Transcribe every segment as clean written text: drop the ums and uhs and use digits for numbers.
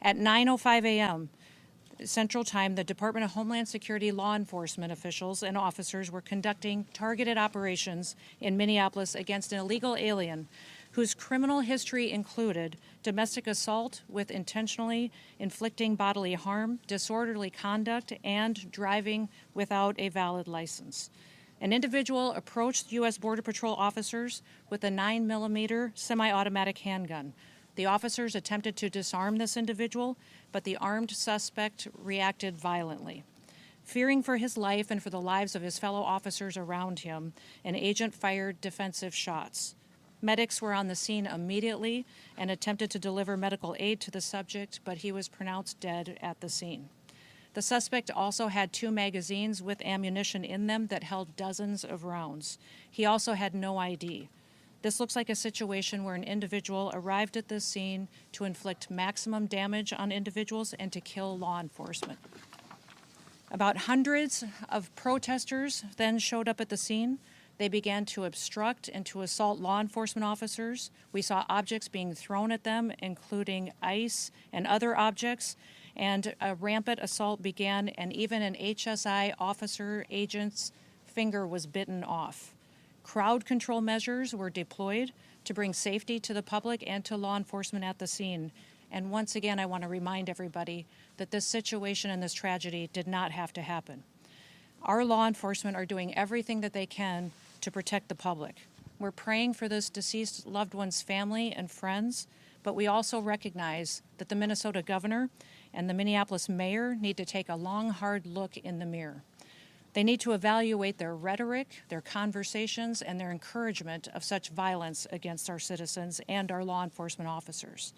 At 9:05 a.m. Central Time, the Department of Homeland Security law enforcement officials and officers were conducting targeted operations in Minneapolis against an illegal alien whose criminal history included domestic assault with intentionally inflicting bodily harm, disorderly conduct, and driving without a valid license. An individual approached U.S. Border Patrol officers with a 9mm semi-automatic handgun. The officers attempted to disarm this individual, but the armed suspect reacted violently. Fearing for his life and for the lives of his fellow officers around him, an agent fired defensive shots. Medics were on the scene immediately and attempted to deliver medical aid to the subject, but he was pronounced dead at the scene. The suspect also had 2 magazines with ammunition in them that held dozens of rounds. He also had no ID. This looks like a situation where an individual arrived at this scene to inflict maximum damage on individuals and to kill law enforcement. About hundreds of protesters then showed up at the scene. They began to obstruct and to assault law enforcement officers. We saw objects being thrown at them, including ice and other objects, and a rampant assault began, and even an HSI officer agent's finger was bitten off. Crowd control measures were deployed to bring safety to the public and to law enforcement at the scene. And once again, I want to remind everybody that this situation and this tragedy did not have to happen. Our law enforcement are doing everything that they can to protect the public. We're praying for this deceased loved one's family and friends, but we also recognize that the Minnesota governor and the Minneapolis mayor need to take a long, hard look in the mirror. They need to evaluate their rhetoric, their conversations, and their encouragement of such violence against our citizens and our law enforcement officers.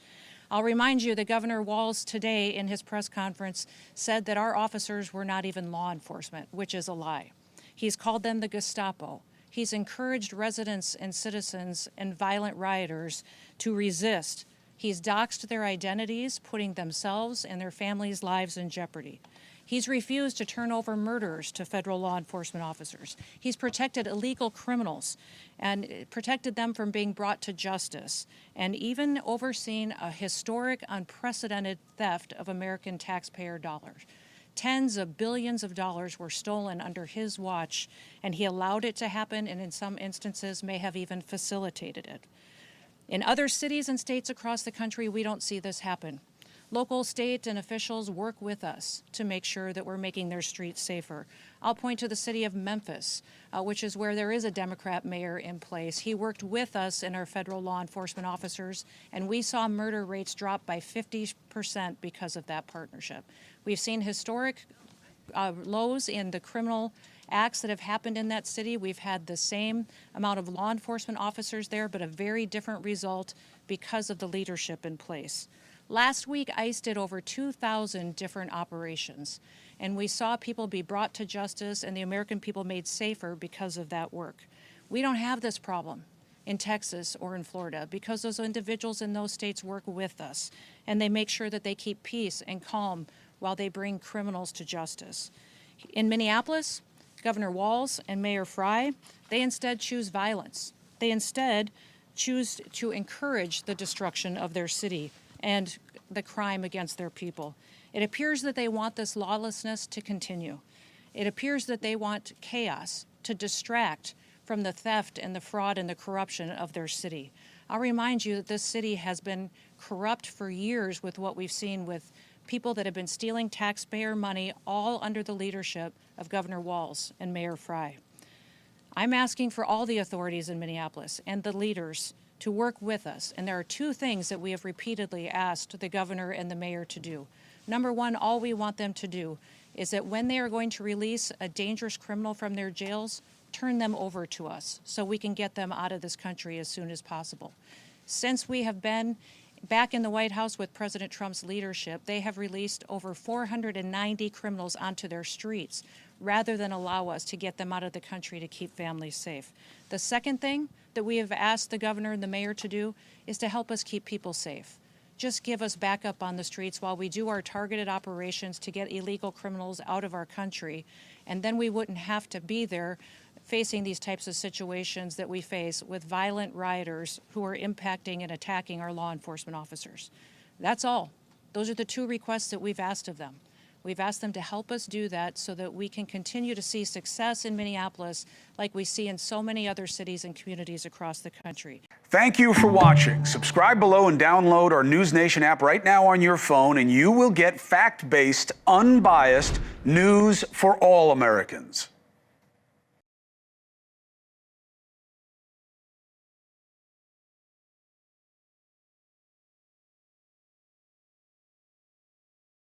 I'll remind you that Governor Walz today in his press conference said that our officers were not even law enforcement, which is a lie. He's called them the Gestapo. He's encouraged residents and citizens and violent rioters to resist. He's doxed their identities, putting themselves and their families' lives in jeopardy. He's refused to turn over murderers to federal law enforcement officers. He's protected illegal criminals and protected them from being brought to justice, and even overseen a historic, unprecedented theft of American taxpayer dollars. Tens of billions of dollars were stolen under his watch, and he allowed it to happen, and in some instances may have even facilitated it. In other cities and states across the country, we don't see this happen. Local, state, and officials work with us to make sure that we're making their streets safer. I'll point to the city of Memphis, which is where there is a Democrat mayor in place. He worked with us and our federal law enforcement officers, and we saw murder rates drop by 50% because of that partnership. We've seen historic lows in the criminal acts that have happened in that city. We've had the same amount of law enforcement officers there, but a very different result because of the leadership in place. Last week, ICE did over 2,000 different operations, and we saw people be brought to justice and the American people made safer because of that work. We don't have this problem in Texas or in Florida because those individuals in those states work with us, and they make sure that they keep peace and calm while they bring criminals to justice. In Minneapolis, Governor Walz and Mayor Frey, they instead choose violence. They instead choose to encourage the destruction of their city and the crime against their people. It appears that they want this lawlessness to continue. It appears that they want chaos to distract from the theft and the fraud and the corruption of their city. I'll remind you that this city has been corrupt for years with what we've seen with people that have been stealing taxpayer money, all under the leadership of Governor Walz and Mayor Frey. I'm asking for all the authorities in Minneapolis and the leaders to work with us, and there are 2 things that we have repeatedly asked the governor and the mayor to do. Number 1, all we want them to do is that when they are going to release a dangerous criminal from their jails, turn them over to us so we can get them out of this country as soon as possible. Since we have been back in the White House with President Trump's leadership, they have released over 490 criminals onto their streets rather than allow us to get them out of the country to keep families safe. The second thing that we have asked the governor and the mayor to do is to help us keep people safe. Just give us backup on the streets while we do our targeted operations to get illegal criminals out of our country, and then we wouldn't have to be there facing these types of situations that we face with violent rioters who are impacting and attacking our law enforcement officers. That's all. Those are the two requests that we've asked of them. We've asked them to help us do that so that we can continue to see success in Minneapolis like we see in so many other cities and communities across the country. Thank you for watching. Subscribe below and download our NewsNation app right now on your phone, and you will get fact-based, unbiased news for all Americans.